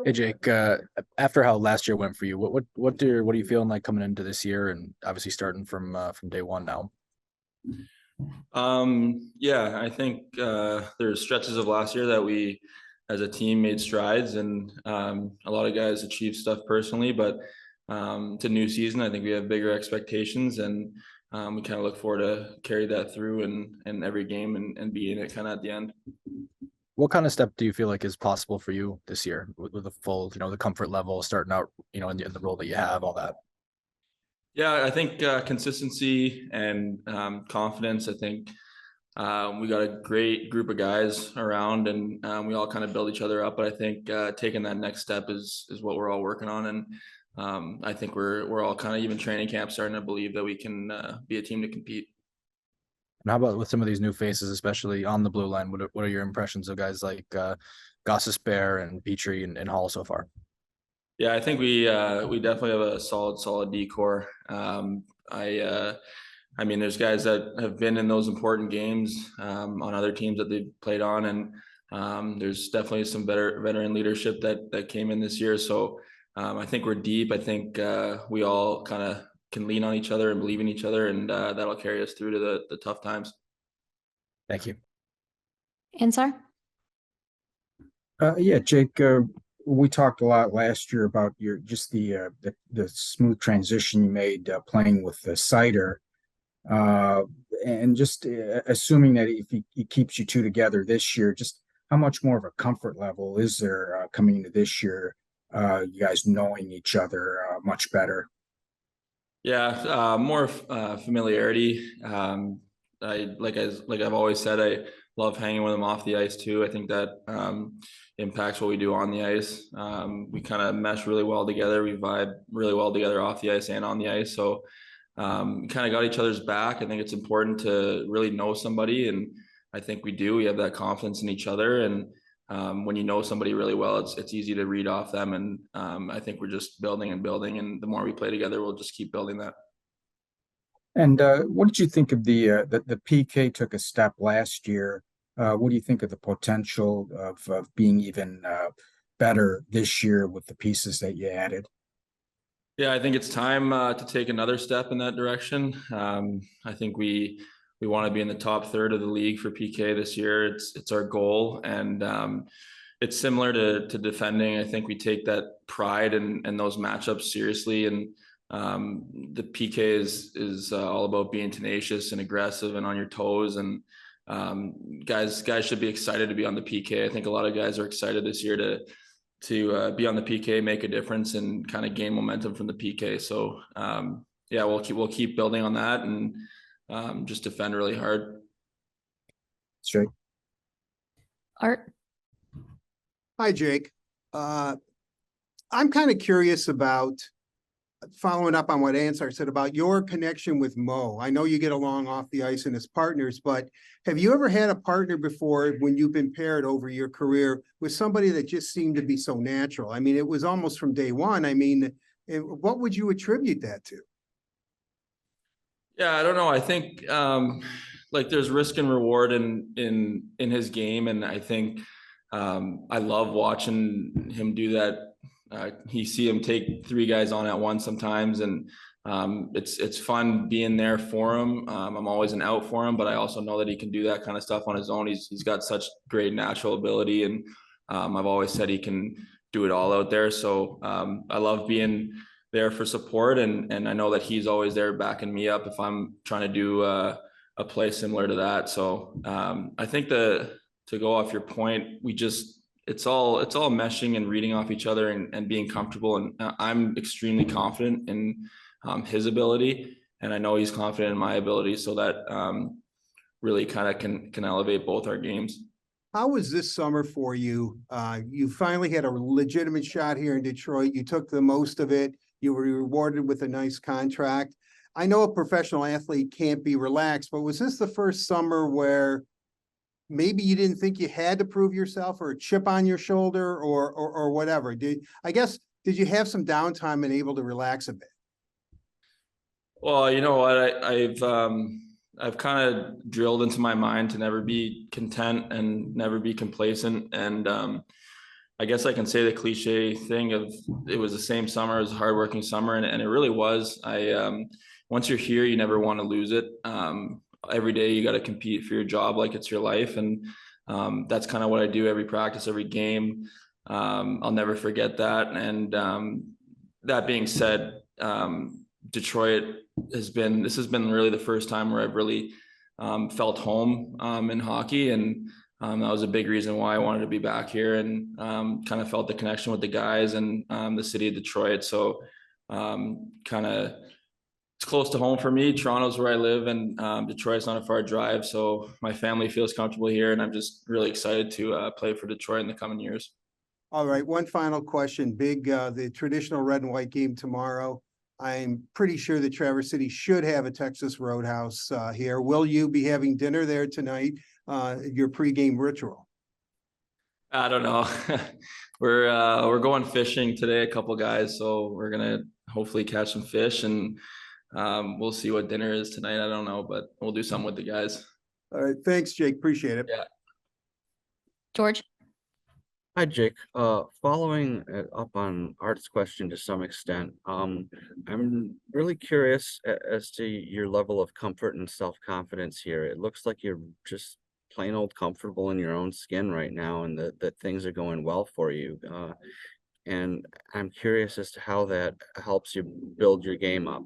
Hey Jake, after how last year went for you, what are you feeling like coming into this year, and obviously starting from day one now? Yeah, I think there's stretches of last year that we as a team made strides, and a lot of guys achieved stuff personally, but it's a new season. I think we have bigger expectations, and we kind of look forward to carry that through and every game and be in it kind of at the end. What kind of step do you feel like is possible for you this year with the full, the comfort level, starting out, in the role that you have, all that? Yeah, I think consistency and confidence. I think we got a great group of guys around, and we all kind of build each other up. But I think taking that next step is what we're all working on, and I think we're all kind of even training camp starting to believe that we can be a team to compete. And how about with some of these new faces, especially on the blue line? What are your impressions of guys like Goss's Bear and Petrie and Hall so far? Yeah, I think we definitely have a solid decor. I mean, there's guys that have been in those important games on other teams that they've played on, and there's definitely some better veteran leadership that came in this year. So I think we're deep. I think we all kind of can lean on each other and believe in each other, and that'll carry us through to the tough times. Thank you. Ansar? Yeah, Jake, we talked a lot last year about your just the smooth transition you made playing with the Cider, uh, and just assuming that if he keeps you two together this year, just how much more of a comfort level is there coming into this year? You guys knowing each other much better. Yeah, more familiarity. Like I've always said, I love hanging with him off the ice too. I think that impacts what we do on the ice. We kind of mesh really well together. We vibe really well together off the ice and on the ice. So we kind of got each other's back. I think it's important to really know somebody, and I think we do. We have that confidence in each other, and when you know somebody really well, it's easy to read off them. And I think we're just building and building, and the more we play together, we'll just keep building that. And what did you think of the PK took a step last year? What do you think of the potential of being even better this year with the pieces that you added? Yeah, I think it's time to take another step in that direction. I think we want to be in the top third of the league for PK this year. It's our goal, and it's similar to defending. I think we take that pride and those matchups seriously, and the PK is all about being tenacious and aggressive and on your toes. And guys should be excited to be on the PK. I think a lot of guys are excited this year to be on the PK, make a difference, and kind of gain momentum from the PK. So yeah, we'll keep building on that and just defend really hard. Straight. Art? Hi, Jake. I'm kind of curious about following up on what Ansar said about your connection with Mo. I know you get along off the ice and as partners, but have you ever had a partner before when you've been paired over your career with somebody that just seemed to be so natural? I mean, it was almost from day one. I mean, what would you attribute that to? Yeah, I don't know. I think like there's risk and reward in his game, and I think I love watching him do that. You see him take three guys on at once sometimes, and it's fun being there for him. I'm always an out for him, but I also know that he can do that kind of stuff on his own. He's got such great natural ability, and I've always said he can do it all out there. So I love being there for support, and I know that he's always there backing me up if I'm trying to do a play similar to that. So I think to go off your point, it's all meshing and reading off each other and being comfortable. And I'm extremely confident in his ability, and I know he's confident in my ability. So that really kind of can elevate both our games. How was this summer for you? You finally had a legitimate shot here in Detroit. You took the most of it. You were rewarded with a nice contract. I know a professional athlete can't be relaxed, but was this the first summer where maybe you didn't think you had to prove yourself, or a chip on your shoulder, or whatever? Did you have some downtime and able to relax a bit? Well, you know what, I've kind of drilled into my mind to never be content and never be complacent. And I guess I can say the cliche thing of it was the same summer, it was a hardworking summer, and it really was. Once you're here, you never want to lose it. Every day you got to compete for your job like it's your life, and that's kind of what I do every practice, every game. I'll never forget that. And that being said, Detroit has been really the first time where I've really felt home in hockey, and that was a big reason why I wanted to be back here, and kind of felt the connection with the guys and the city of Detroit. So kind of it's close to home for me. Toronto's where I live, and Detroit's not a far drive. So my family feels comfortable here, and I'm just really excited to play for Detroit in the coming years. All right, one final question. The traditional red and white game tomorrow. I'm pretty sure that Traverse City should have a Texas Roadhouse here. Will you be having dinner there tonight? Your pregame ritual? I don't know. We're going fishing today, a couple guys, so we're gonna hopefully catch some fish, and we'll see what dinner is tonight. I don't know, but we'll do something with the guys. All right, thanks, Jake. Appreciate it. Yeah. George? Hi, Jake. Following up on Art's question to some extent, I'm really curious as to your level of comfort and self-confidence here. It looks like you're just plain old comfortable in your own skin right now, and that things are going well for you. And I'm curious as to how that helps you build your game up.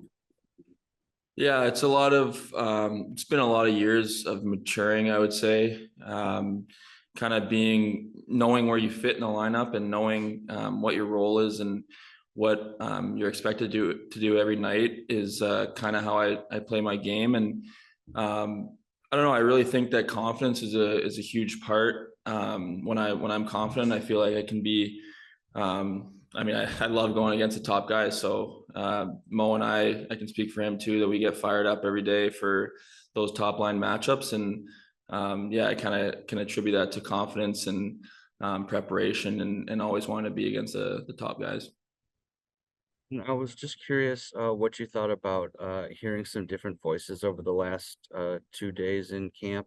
Yeah, it's been a lot of years of maturing, I would say. Kind of knowing where you fit in the lineup, and knowing what your role is, and what you're expected to do every night is kind of how I play my game. And I don't know, I really think that confidence is a huge part. When I'm confident, I feel like I can be I love going against the top guys. So Mo and I can speak for him too, that we get fired up every day for those top line matchups. And I kind of can attribute that to confidence and preparation, and always want to be against the top guys. I was just curious what you thought about hearing some different voices over the last 2 days in camp,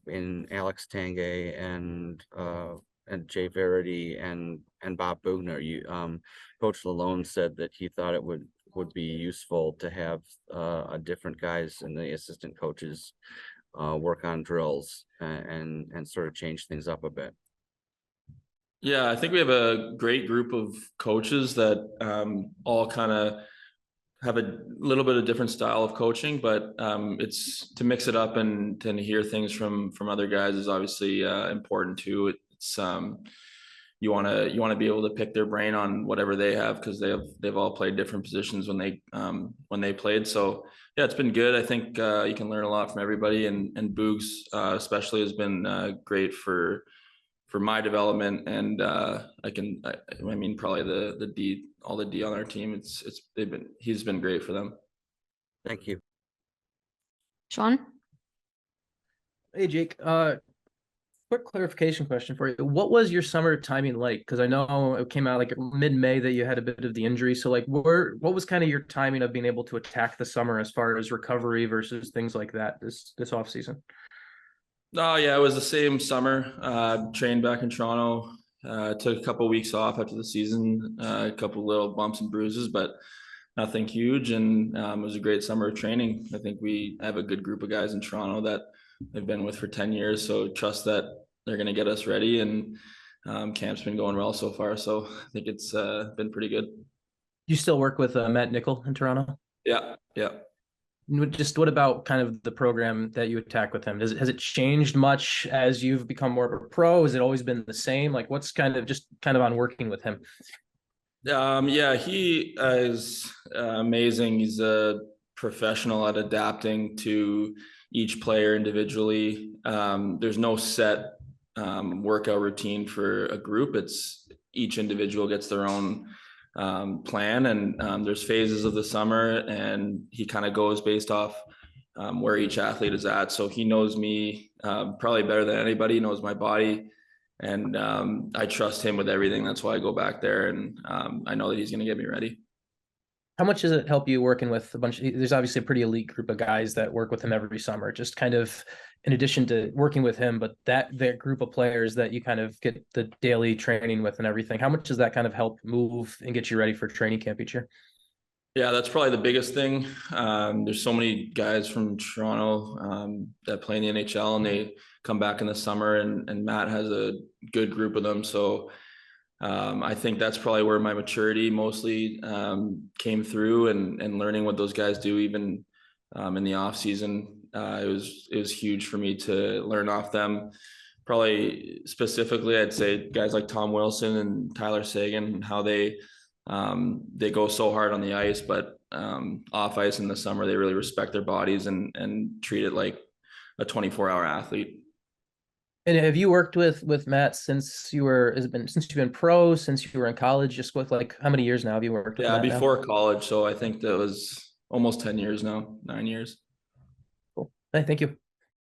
in Alex Tanguay and Jay Verity and Bob Bugner. Coach Lalone said that he thought it would be useful to have different guys and the assistant coaches work on drills and sort of change things up a bit. Yeah, I think we have a great group of coaches that all kind of have a little bit of different style of coaching, but it's to mix it up and to hear things from other guys is obviously important too. It's you want to be able to pick their brain on whatever they have, because they've all played different positions when they played. So yeah, it's been good. I think you can learn a lot from everybody, and Boogs especially has been great for my development. And probably the D, all the D on our team, he's been great for them. Thank you. Sean? Hey, Jake. Quick clarification question for you. What was your summer timing like? Because I know it came out like mid-May that you had a bit of the injury. So like, what was kind of your timing of being able to attack the summer as far as recovery versus things like that this off season? Oh yeah, it was the same summer. Trained back in Toronto. Took a couple of weeks off after the season. A couple little bumps and bruises, but nothing huge. And it was a great summer of training. I think we have a good group of guys in Toronto that they've been with for 10 years. So trust that they're going to get us ready. And camp's been going well so far. So I think it's been pretty good. You still work with Matt Nickel in Toronto? Yeah. Just what about kind of the program that you attack with him? Has it changed much as you've become more of a pro? Has it always been the same? Like, what's kind of on working with him? He is amazing. He's a professional at adapting to each player individually. There's no set workout routine for a group. It's each individual gets their own plan, and there's phases of the summer, and he kind of goes based off where each athlete is at. So he knows me probably better than anybody. He knows my body, and I trust him with everything. That's why I go back there, and I know that he's going to get me ready. How much does it help you working with there's obviously a pretty elite group of guys that work with him every summer. Just kind of in addition to working with him, but that group of players that you kind of get the daily training with and everything, how much does that kind of help move and get you ready for training camp each year? Yeah, that's probably the biggest thing. There's so many guys from Toronto that play in the NHL, and they come back in the summer, and Matt has a good group of them. So I think that's probably where my maturity mostly came through, and learning what those guys do, even in the off season. It was huge for me to learn off them. Probably specifically, I'd say guys like Tom Wilson and Tyler Seguin, how they go so hard on the ice, but off ice in the summer, they really respect their bodies and treat it like a 24-hour athlete. And have you worked with Matt since since you've been pro, since you were in college? Just with like how many years now have you worked with Yeah, Matt now? before college. So I think that was almost 10 years now, 9 years. Cool. Hey, thank you.